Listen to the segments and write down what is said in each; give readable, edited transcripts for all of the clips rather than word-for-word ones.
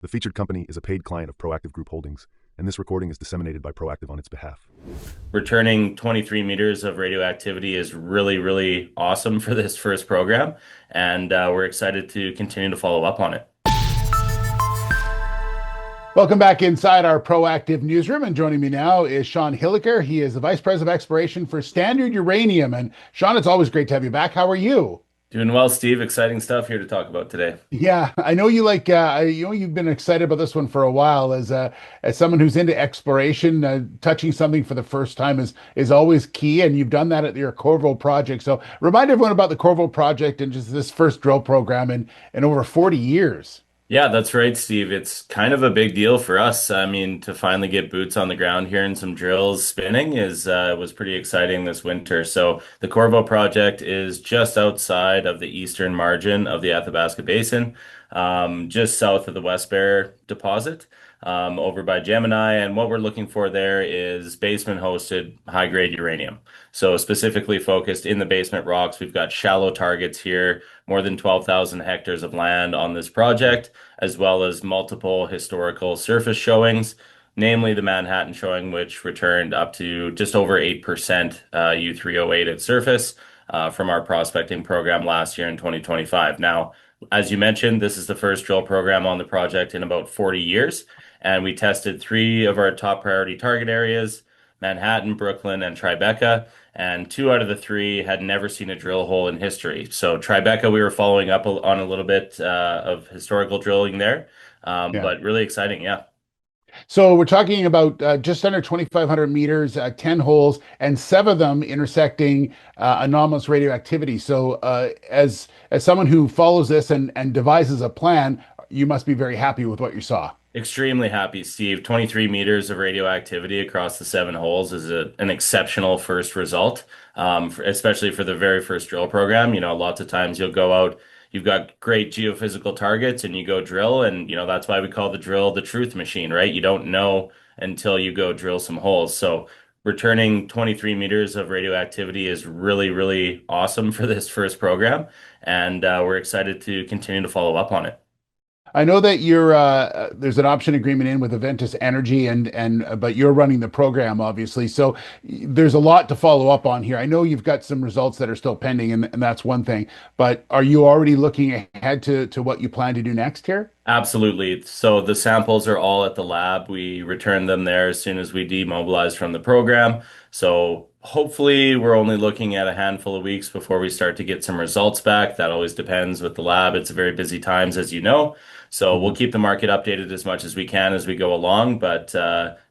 The featured company is a paid client of Proactive Group Holdings, and this recording is disseminated by Proactive on its behalf. Returning 23 meters of radioactivity is really, really awesome for this first program, and we're excited to continue to follow up on it. Welcome back inside our Proactive newsroom. And joining me now is Sean Hillacre. He is the Vice President of Exploration for Standard Uranium. And Sean, it's always great to have you back. How are you? Doing well, Steve. Exciting stuff here to talk about today. Yeah, I know you like. You've been excited about this one for a while. As someone who's into exploration, touching something for the first time is always key, and you've done that at your Corvo project. So remind everyone about the Corvo project and just this first drill program in over 40 years. Yeah, that's right, Steve. It's kind of a big deal for us. I mean, to finally get boots on the ground here and some drills spinning is was pretty exciting this winter. So the Corvo project is just outside of the eastern margin of the Athabasca Basin, just south of the West Bear deposit, over by Gemini. And what we're looking for there is basement-hosted high-grade uranium. So specifically focused in the basement rocks, we've got shallow targets here, more than 12,000 hectares of land on this project, as well as multiple historical surface showings, namely the Manhattan showing, which returned up to just over 8% U3O8 at surface from our prospecting program last year in 2025. Now, as you mentioned, this is the first drill program on the project in about 40 years, and we tested three of our top priority target areas, Manhattan, Brooklyn, and Tribeca, and two out of the three had never seen a drill hole in history. So Tribeca, we were following up on a little bit of historical drilling there, Yeah. but really exciting, yeah. So we're talking about just under 2,500 meters, 10 holes, and seven of them intersecting anomalous radioactivity. So as someone who follows this and devises a plan, you must be very happy with what you saw. Extremely happy, Steve. 23 meters of radioactivity across the seven holes is an exceptional first result, especially for the very first drill program. You know, lots of times you'll go out, you've got great geophysical targets and you go drill, and, you know, that's why we call the drill the truth machine, right? You don't know until you go drill some holes. So returning 23 meters of radioactivity is really, really awesome for this first program, and we're excited to continue to follow up on it. I know that you're there's an option agreement in with Aventis Energy and but you're running the program obviously. So there's a lot to follow up on here. I know you've got some results that are still pending and that's one thing, but are you already looking ahead to what you plan to do next here? Absolutely. So the samples are all at the lab. We return them there as soon as we demobilize from the program. So hopefully we're only looking at a handful of weeks before we start to get some results back. That always depends with the lab. It's very busy times, as you know. So we'll Mhm. keep the market updated as much as we can as we go along. But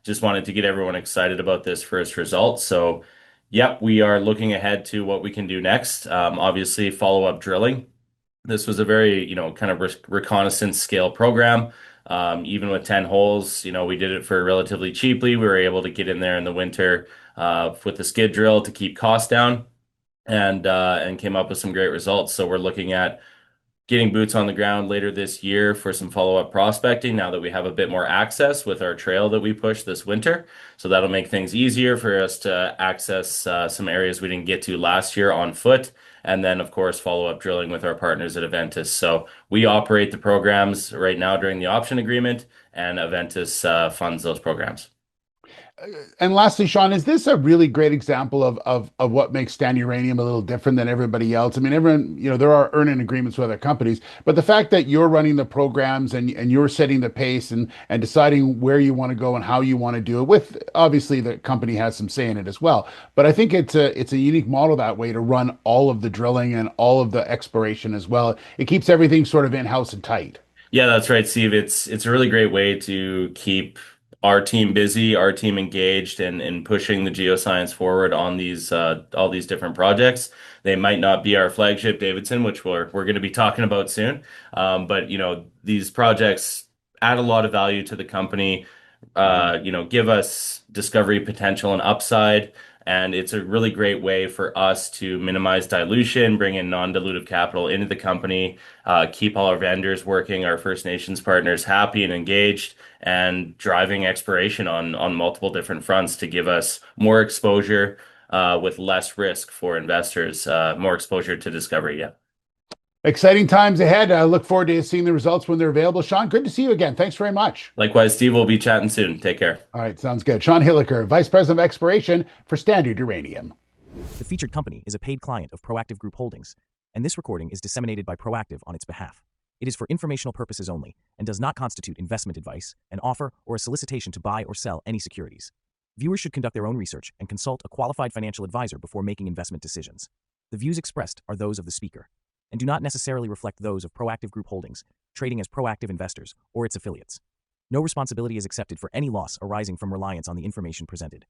just wanted to get everyone excited about this first result. So, yep, we are looking ahead to what we can do next. Obviously, follow-up drilling. This was a very, kind of reconnaissance scale program. Even with 10 holes, we did it for relatively cheaply. We were able to get in there in the winter with the skid drill to keep costs down and came up with some great results. So we're looking at getting boots on the ground later this year for some follow-up prospecting now that we have a bit more access with our trail that we pushed this winter. So that'll make things easier for us to access some areas we didn't get to last year on foot. And then, of course, follow-up drilling with our partners at Aventis. So we operate the programs right now during the option agreement, and Aventis funds those programs. And lastly, Sean, is this a really great example of what makes Stan Uranium a little different than everybody else? I mean, everyone, there are earning agreements with other companies, but the fact that you're running the programs and you're setting the pace and deciding where you want to go and how you want to do it, with obviously the company has some say in it as well. But I think it's a unique model that way to run all of the drilling and all of the exploration as well. It keeps everything sort of in-house and tight. Yeah, that's right, Steve. It's a really great way to keep our team busy, our team engaged, and pushing the geoscience forward on these all these different projects. They might not be our flagship Davidson, which we're going to be talking about soon, but these projects add a lot of value to the company. Give us discovery potential and upside. And it's a really great way for us to minimize dilution, bring in non-dilutive capital into the company, keep all our vendors working, our First Nations partners happy and engaged, and driving exploration on multiple different fronts to give us more exposure with less risk for investors, more exposure to discovery. Yeah. Exciting times ahead. I look forward to seeing the results when they're available. Sean, good to see you again. Thanks very much. Likewise, Steve, we'll be chatting soon. Take care. All right, sounds good. Sean Hillacre, Vice President of Exploration for Standard Uranium. The featured company is a paid client of Proactive Group Holdings, and this recording is disseminated by Proactive on its behalf. It is for informational purposes only and does not constitute investment advice, an offer, or a solicitation to buy or sell any securities. Viewers should conduct their own research and consult a qualified financial advisor before making investment decisions. The views expressed are those of the speaker and do not necessarily reflect those of Proactive Group Holdings, trading as Proactive Investors or its affiliates. No responsibility is accepted for any loss arising from reliance on the information presented.